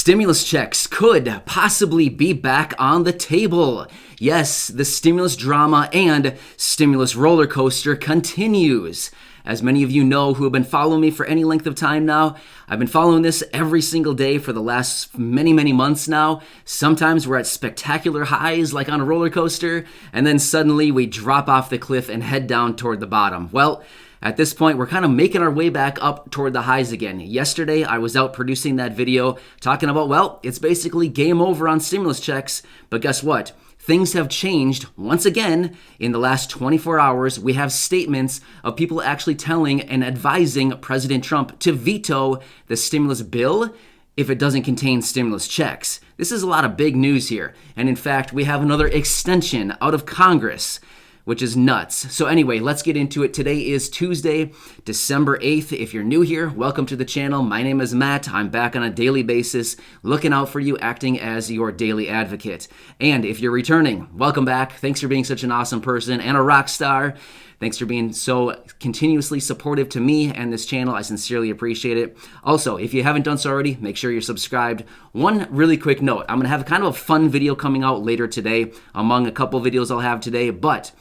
Stimulus checks could possibly be back on the table. Yes, the stimulus drama and stimulus roller coaster continues. As many of you know who have been following me for any length of time now, I've been following this every single day for the last many months now. Sometimes we're at spectacular highs like on a roller coaster, and then suddenly we drop off the cliff and head down toward the bottom. Well, at this point, we're kind of making our way back up toward the highs again. Yesterday, I was out producing that video talking about, well, it's basically game over on stimulus checks, but guess what? Things have changed once again in the last 24 hours. We have statements of people actually telling and advising President Trump to veto the stimulus bill if it doesn't contain stimulus checks. This is a lot of big news here. And in fact, we have another extension out of Congress, which is nuts. So anyway, let's get into it. Today is Tuesday, December 8th. If you're new here, welcome to the channel. My name is Matt. I'm back on a daily basis, looking out for you, acting as your daily advocate. And if you're returning, welcome back. Thanks for being such an awesome person and a rock star. Thanks for being so continuously supportive to me and this channel. I sincerely appreciate it. Also, if you haven't done so already, make sure you're subscribed. One really quick note. I'm going to have kind of a fun video coming out later today, among a couple videos I'll have today, but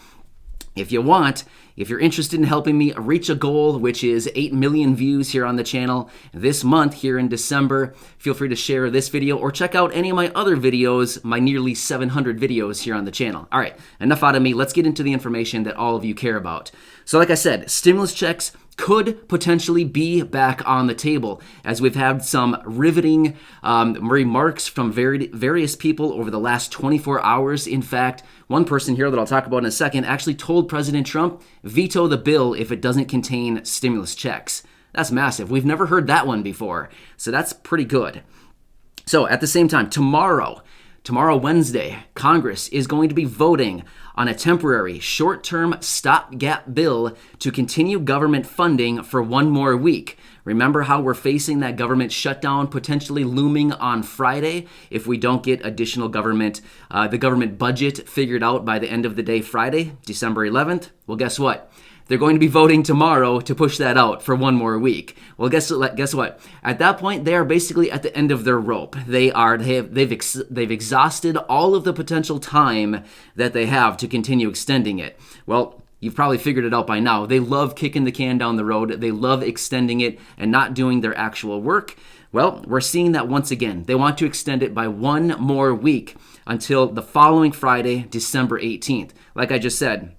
if you're interested in helping me reach a goal, which is 8 million views here on the channel this month here in December, feel free to share this video or check out any of my other videos, my nearly 700 videos here on the channel. All right, enough out of me. Let's get into the information that all of you care about. So like I said, stimulus checks could potentially be back on the table, as we've had some riveting remarks from various people over the last 24 hours. In fact, one person here that I'll talk about in a second actually told President Trump, veto the bill if it doesn't contain stimulus checks. That's massive. We've never heard that one before, so that's pretty good. So at the same time, tomorrow, Wednesday, Congress is going to be voting on a temporary short-term stopgap bill to continue government funding for one more week. Remember how we're facing that government shutdown potentially looming on Friday if we don't get additional the government budget figured out by the end of the day Friday, December 11th? Well, guess what? They're going to be voting tomorrow to push that out for one more week. Well, guess what? At that point, they are basically at the end of their rope. They've exhausted all of the potential time that they have to continue extending it. Well, you've probably figured it out by now. They love kicking the can down the road. They love extending it and not doing their actual work. Well, we're seeing that once again. They want to extend it by one more week until the following Friday, December 18th. Like I just said,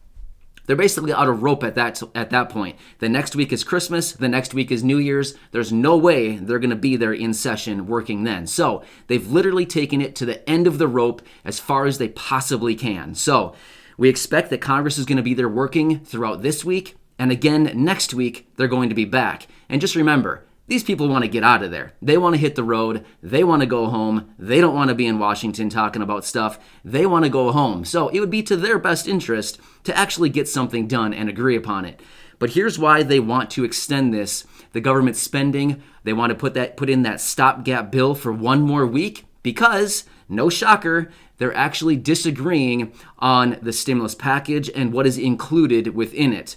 they're basically out of rope at that point. The next week is Christmas. The next week is New Year's. There's no way they're going to be there in session working then. So they've literally taken it to the end of the rope as far as they possibly can. So we expect that Congress is going to be there working throughout this week. And again, next week, they're going to be back. And just remember, these people want to get out of there. They want to hit the road. They want to go home. They don't want to be in Washington talking about stuff. They want to go home. So it would be to their best interest to actually get something done and agree upon it. But here's why they want to extend this. The government spending, they want to put in that stopgap bill for one more week because, no shocker, they're actually disagreeing on the stimulus package and what is included within it.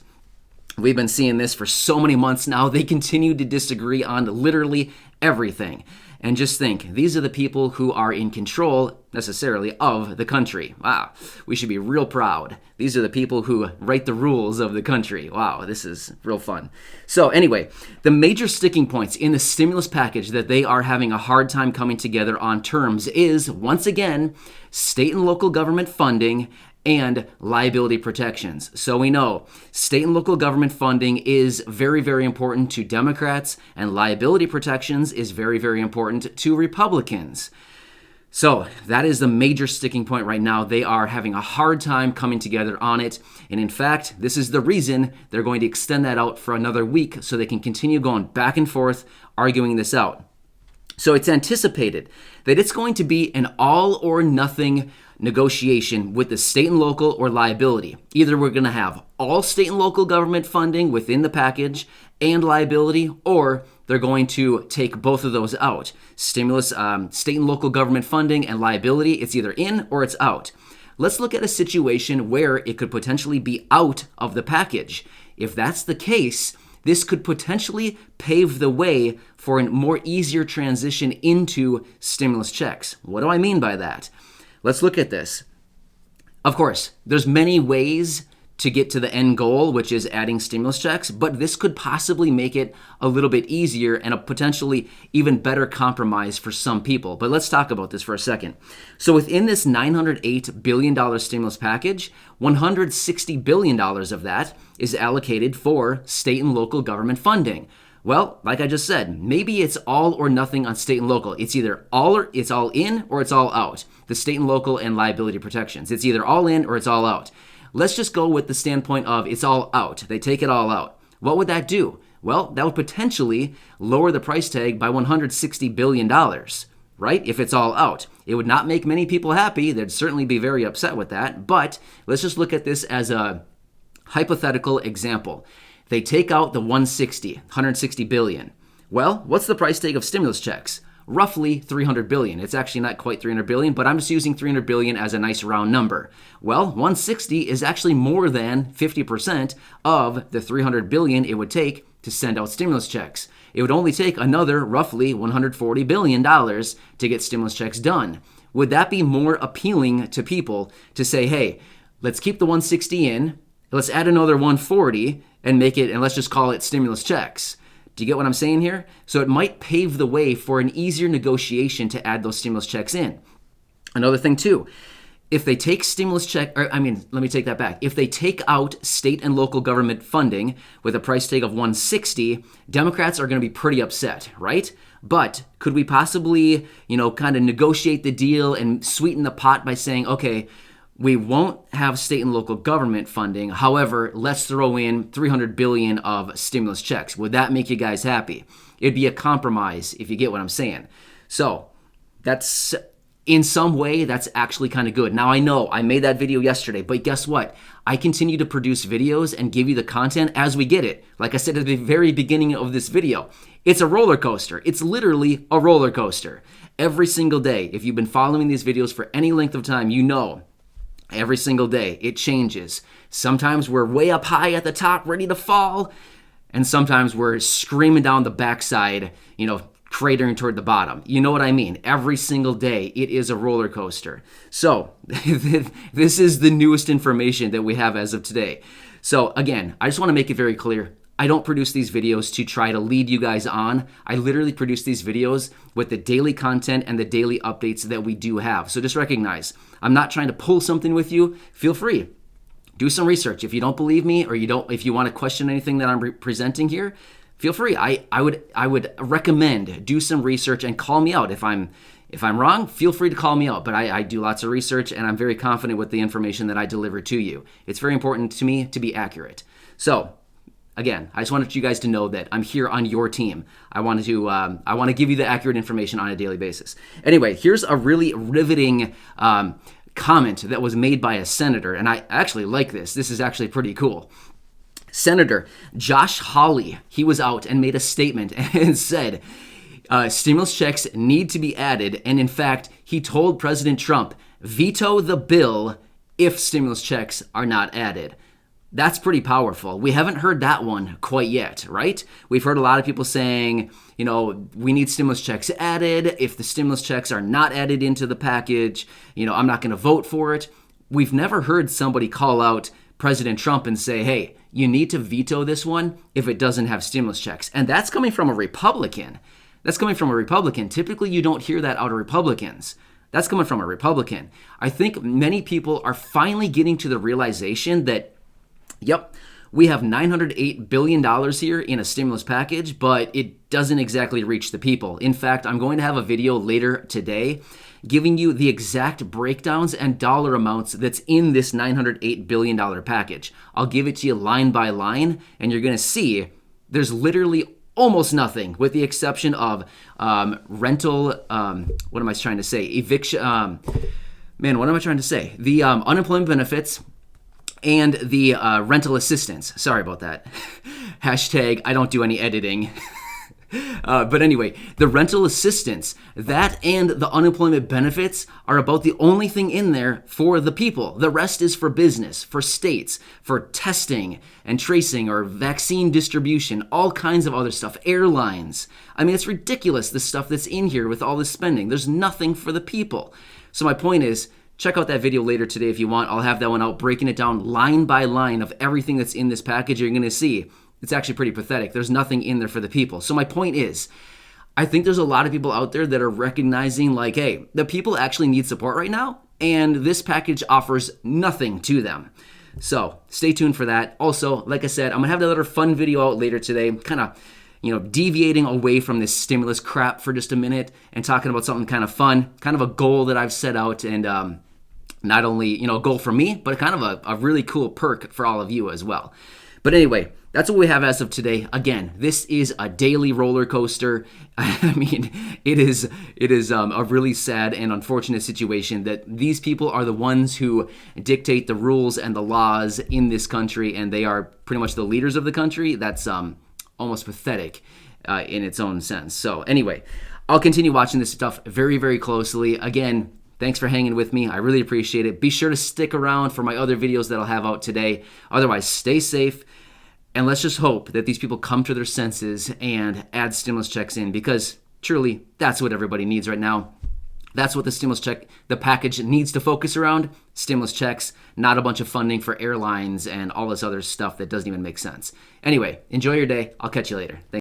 We've been seeing this for so many months now. They continue to disagree on literally everything. And just think, these are the people who are in control, necessarily, of the country. Wow, we should be real proud. These are the people who write the rules of the country. Wow, this is real fun. So anyway, the major sticking points in the stimulus package that they are having a hard time coming together on terms is, once again, state and local government funding and liability protections. So we know state and local government funding is very, very important to Democrats, and liability protections is very, very important to Republicans. So that is the major sticking point right now. They are having a hard time coming together on it. And in fact, this is the reason they're going to extend that out for another week so they can continue going back and forth, arguing this out. So it's anticipated that it's going to be an all or nothing negotiation with the state and local or liability. Either we're going to have all state and local government funding within the package and liability, or they're going to take both of those out. Stimulus, state and local government funding and liability, it's either in or it's out. Let's look at a situation where it could potentially be out of the package. If that's the case, this could potentially pave the way for a more easier transition into stimulus checks. What do I mean by that? Let's look at this. Of course, there's many ways to get to the end goal, which is adding stimulus checks, but this could possibly make it a little bit easier and a potentially even better compromise for some people. But let's talk about this for a second. So within this $908 billion stimulus package, $160 billion of that is allocated for state and local government funding. Well, like I just said, maybe it's all or nothing on state and local. It's either all in or it's all out. The state and local and liability protections. It's either all in or it's all out. Let's just go with the standpoint of it's all out. They take it all out. What would that do? Well, that would potentially lower the price tag by $160 billion, right? If it's all out. It would not make many people happy. They'd certainly be very upset with that. But let's just look at this as a hypothetical example. They take out the $160 billion. Well, what's the price tag of stimulus checks? Roughly $300 billion. It's actually not quite $300 billion, but I'm just using $300 billion as a nice round number. Well, 160 is actually more than 50% of the $300 billion it would take to send out stimulus checks. It would only take another roughly $140 billion to get stimulus checks done. Would that be more appealing to people to say, hey, let's keep the 160 in, let's add another 140 and make it, and let's just call it stimulus checks? Do you get what I'm saying here? So it might pave the way for an easier negotiation to add those stimulus checks in. Another thing too, if they take let me take that back. If they take out state and local government funding with a price tag of 160, Democrats are going to be pretty upset, right? But could we possibly, kind of negotiate the deal and sweeten the pot by saying, okay, we won't have state and local government funding. However, let's throw in $300 billion of stimulus checks. Would that make you guys happy? It'd be a compromise, if you get what I'm saying. So that's, in some way, that's actually kind of good. Now, I know I made that video yesterday, but guess what? I continue to produce videos and give you the content as we get it. Like I said at the very beginning of this video, it's a roller coaster. It's literally a roller coaster. Every single day, if you've been following these videos for any length of time, you know every single day it changes. Sometimes we're way up high at the top, ready to fall, and sometimes we're screaming down the backside, cratering toward the bottom. You know what I mean? Every single day, it is a roller coaster. So this is the newest information that we have as of today. So again, I just want to make it very clear. I don't produce these videos to try to lead you guys on. I literally produce these videos with the daily content and the daily updates that we do have. So just recognize, I'm not trying to pull something with you. Feel free. Do some research. If you don't believe me or if you want to question anything that I'm presenting here, feel free. I would recommend do some research and call me out. If I'm wrong, feel free to call me out. But I do lots of research and I'm very confident with the information that I deliver to you. It's very important to me to be accurate. So again, I just wanted you guys to know that I'm here on your team. I want to give you the accurate information on a daily basis. Anyway, here's a really riveting comment that was made by a senator, and I actually like this. This is actually pretty cool. Senator Josh Hawley, he was out and made a statement and said, stimulus checks need to be added, and in fact, he told President Trump, veto the bill if stimulus checks are not added. That's pretty powerful. We haven't heard that one quite yet, right? We've heard a lot of people saying, we need stimulus checks added. If the stimulus checks are not added into the package, I'm not going to vote for it. We've never heard somebody call out President Trump and say, hey, you need to veto this one if it doesn't have stimulus checks. And that's coming from a Republican. Typically, you don't hear that out of Republicans. That's coming from a Republican. I think many people are finally getting to the realization that yep, we have $908 billion here in a stimulus package, but it doesn't exactly reach the people. In fact, I'm going to have a video later today giving you the exact breakdowns and dollar amounts that's in this $908 billion package. I'll give it to you line by line, and you're going to see there's literally almost nothing with the exception of rental, eviction, the unemployment benefits, and the rental assistance. Sorry about that. Hashtag, I don't do any editing. But anyway, the rental assistance, that and the unemployment benefits are about the only thing in there for the people. The rest is for business, for states, for testing and tracing or vaccine distribution, all kinds of other stuff, airlines. I mean, it's ridiculous, the stuff that's in here with all this spending. There's nothing for the people. So my point is, check out that video later today if you want. I'll have that one out, breaking it down line by line of everything that's in this package. You're going to see it's actually pretty pathetic. There's nothing in there for the people. So my point is, I think there's a lot of people out there that are recognizing like, hey, the people actually need support right now, and this package offers nothing to them. So stay tuned for that. Also, like I said, I'm going to have another fun video out later today, kind of deviating away from this stimulus crap for just a minute and talking about something kind of fun, kind of a goal that I've set out, and not only, a goal for me, but kind of a really cool perk for all of you as well. But anyway, that's what we have as of today. Again, this is a daily roller coaster. I mean, it is a really sad and unfortunate situation that these people are the ones who dictate the rules and the laws in this country, and they are pretty much the leaders of the country. That's almost pathetic in its own sense. So anyway, I'll continue watching this stuff very, very closely. Again, thanks for hanging with me. I really appreciate it. Be sure to stick around for my other videos that I'll have out today. Otherwise, stay safe. And let's just hope that these people come to their senses and add stimulus checks in, because truly, that's what everybody needs right now. That's what the package needs to focus around. Stimulus checks, not a bunch of funding for airlines and all this other stuff that doesn't even make sense. Anyway, enjoy your day. I'll catch you later. Thanks.